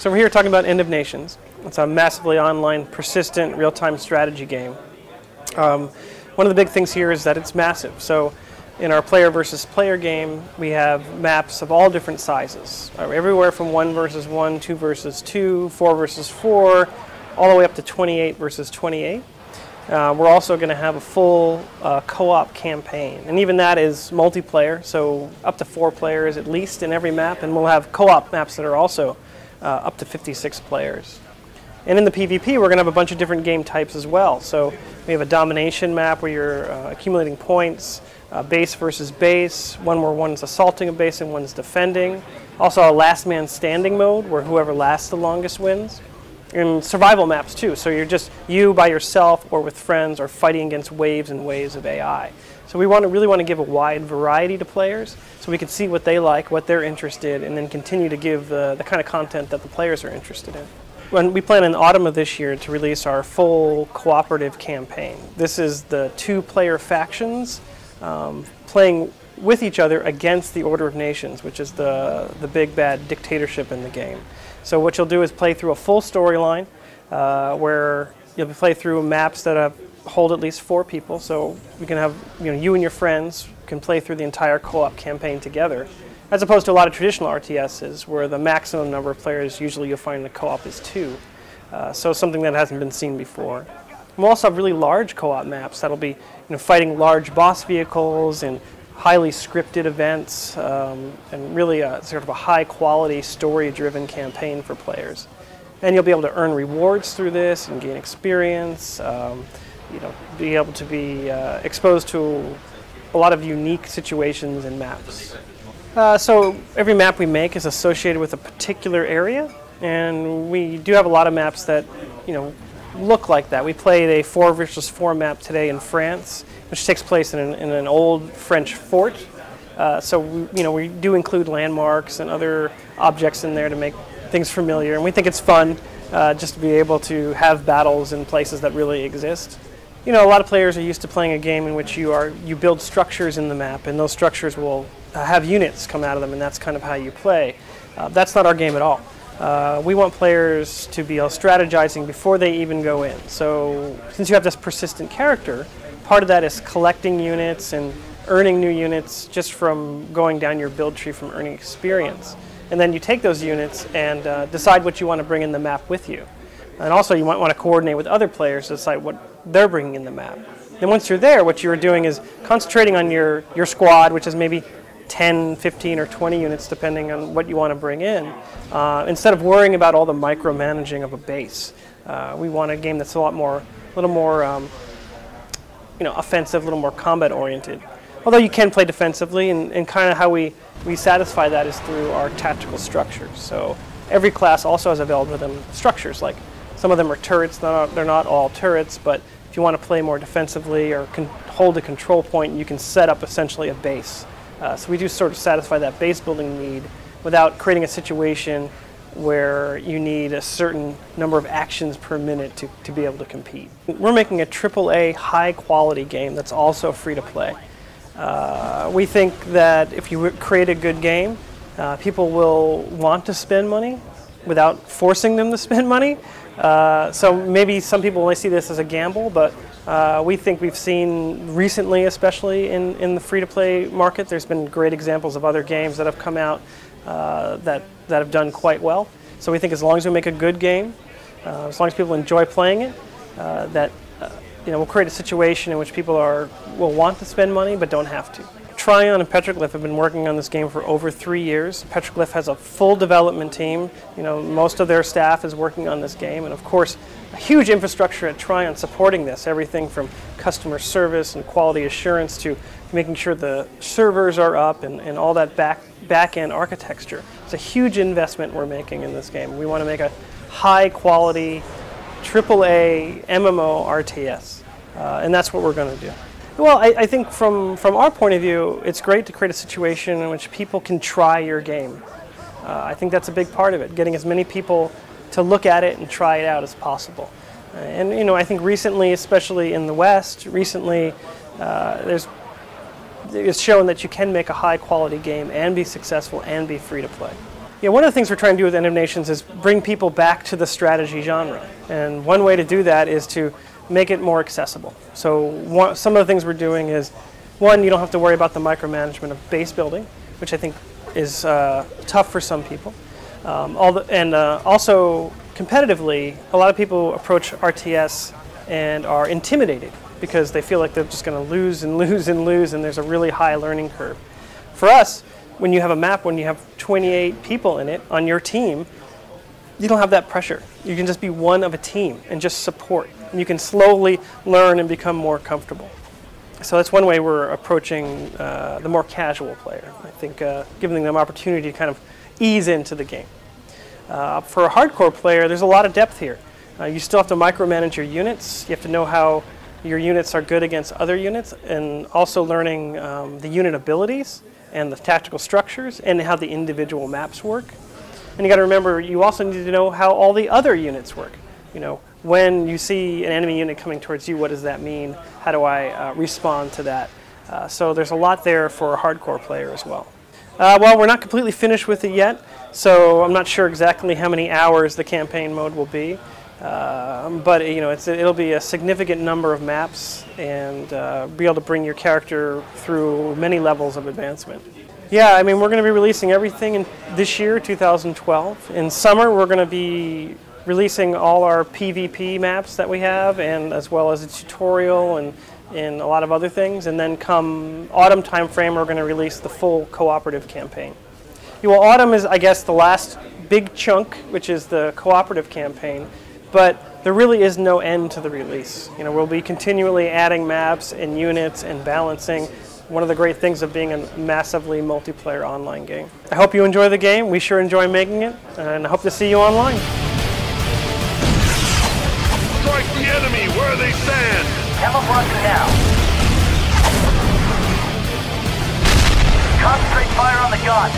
So we're here talking about End of Nations. It's a massively online, persistent, real-time strategy game. One of the big things here is that it's massive. So in our player versus player game, we have maps of all different sizes, everywhere from 1 versus 1, 2 versus 2, 4 versus 4, all the way up to 28 versus 28. We're also going to have a full co-op campaign, and even that is multiplayer, so up to 4 players at least in every map, and we'll have co-op maps that are also up to 56 players. And in the PvP, we're going to have a bunch of different game types as well. So we have a domination map where you're accumulating points, base versus base, one where one's assaulting a base and one's defending. Also a last man standing mode where whoever lasts the longest wins. And survival maps too, so you're just you by yourself or with friends or fighting against waves and waves of AI. So we really want to give a wide variety to players so we can see what they like, what they're interested in, and then continue to give the kind of content that the players are interested in. When we plan in the autumn of this year to release our full cooperative campaign. This is the 2-player factions playing with each other against the Order of Nations, which is the big bad dictatorship in the game. So what you'll do is play through a full storyline where you'll play through maps that hold at least 4 people. So you can have you and your friends can play through the entire co-op campaign together, as opposed to a lot of traditional RTSs where the maximum number of players usually you'll find in the co-op is 2. So something that hasn't been seen before. We'll also have really large co-op maps that'll be fighting large boss vehicles and highly scripted events, and really sort of a high-quality, story-driven campaign for players. And you'll be able to earn rewards through this and gain experience. Be able to be exposed to a lot of unique situations and maps. So every map we make is associated with a particular area, and we do have a lot of maps that look like that. We played a 4 versus 4 map today in France, which takes place in an old French fort. So we do include landmarks and other objects in there to make things familiar, and we think it's fun just to be able to have battles in places that really exist. A lot of players are used to playing a game in which you build structures in the map, and those structures will have units come out of them, and that's kind of how you play. That's not our game at all. We want players to be strategizing before they even go in. So since you have this persistent character, part of that is collecting units and earning new units just from going down your build tree from earning experience. And then you take those units and decide what you want to bring in the map with you. And also you might want to coordinate with other players to decide what they're bringing in the map. Then once you're there, what you're doing is concentrating on your squad, which is maybe 10, 15, or 20 units depending on what you want to bring in, instead of worrying about all the micromanaging of a base. We want a game that's a little more offensive, a little more combat oriented. Although you can play defensively, and kind of how we satisfy that is through our tactical structures. So every class also has available to them structures, like some of them are turrets. They're not all turrets, but if you want to play more defensively or hold a control point, you can set up essentially a base. So we do sort of satisfy that base building need without creating a situation where you need a certain number of actions per minute to be able to compete. We're making a AAA high-quality game that's also free to play. We think that if you create a good game, people will want to spend money without forcing them to spend money. So maybe some people only see this as a gamble, but we think we've seen recently, especially in the free-to-play market, there's been great examples of other games that have come out that have done quite well. So we think as long as we make a good game, as long as people enjoy playing it, that we'll create a situation in which people will want to spend money but don't have to. Trion and Petroglyph have been working on this game for over 3 years. Petroglyph has a full development team. Most of their staff is working on this game, and of course, a huge infrastructure at Trion supporting this. Everything from customer service and quality assurance to making sure the servers are up and all that back-end architecture. It's a huge investment we're making in this game. We want to make a high-quality AAA MMO RTS, and that's what we're going to do. Well, I think from our point of view, it's great to create a situation in which people can try your game. I think that's a big part of it, getting as many people to look at it and try it out as possible. And I think recently, especially in the West, it's shown that you can make a high-quality game and be successful and be free to play. Yeah, one of the things we're trying to do with End of Nations is bring people back to the strategy genre. And one way to do that is to make it more accessible. So some of the things we're doing is, one, you don't have to worry about the micromanagement of base building, which I think is tough for some people. Also, competitively, a lot of people approach RTS and are intimidated because they feel like they're just going to lose and lose and lose, and there's a really high learning curve. For us, when you have a map, when you have 28 people in it on your team, you don't have that pressure. You can just be one of a team and just support. And you can slowly learn and become more comfortable. So that's one way we're approaching the more casual player. I think giving them opportunity to kind of ease into the game. For a hardcore player, there's a lot of depth here. You still have to micromanage your units. You have to know how your units are good against other units, and also learning the unit abilities and the tactical structures and how the individual maps work. And you got to remember, you also need to know how all the other units work. You know, when you see an enemy unit coming towards you, what does that mean? How do I respond to that? So there's a lot there for a hardcore player as well. Well, we're not completely finished with it yet, so I'm not sure exactly how many hours the campaign mode will be. But you know, it'll be a significant number of maps, and be able to bring your character through many levels of advancement. Yeah, I mean, we're going to be releasing everything in this year, 2012. In summer, we're going to be releasing all our PvP maps that we have, and as well as a tutorial and a lot of other things. And then come autumn time frame, we're going to release the full cooperative campaign. Yeah, well, autumn is, I guess, the last big chunk, which is the cooperative campaign. But there really is no end to the release. You know, we'll be continually adding maps and units and balancing. One of the great things of being a massively multiplayer online game. I hope you enjoy the game. We sure enjoy making it, and I hope to see you online. Strike the enemy where they stand. Camouflage now. Concentrate fire on the gun.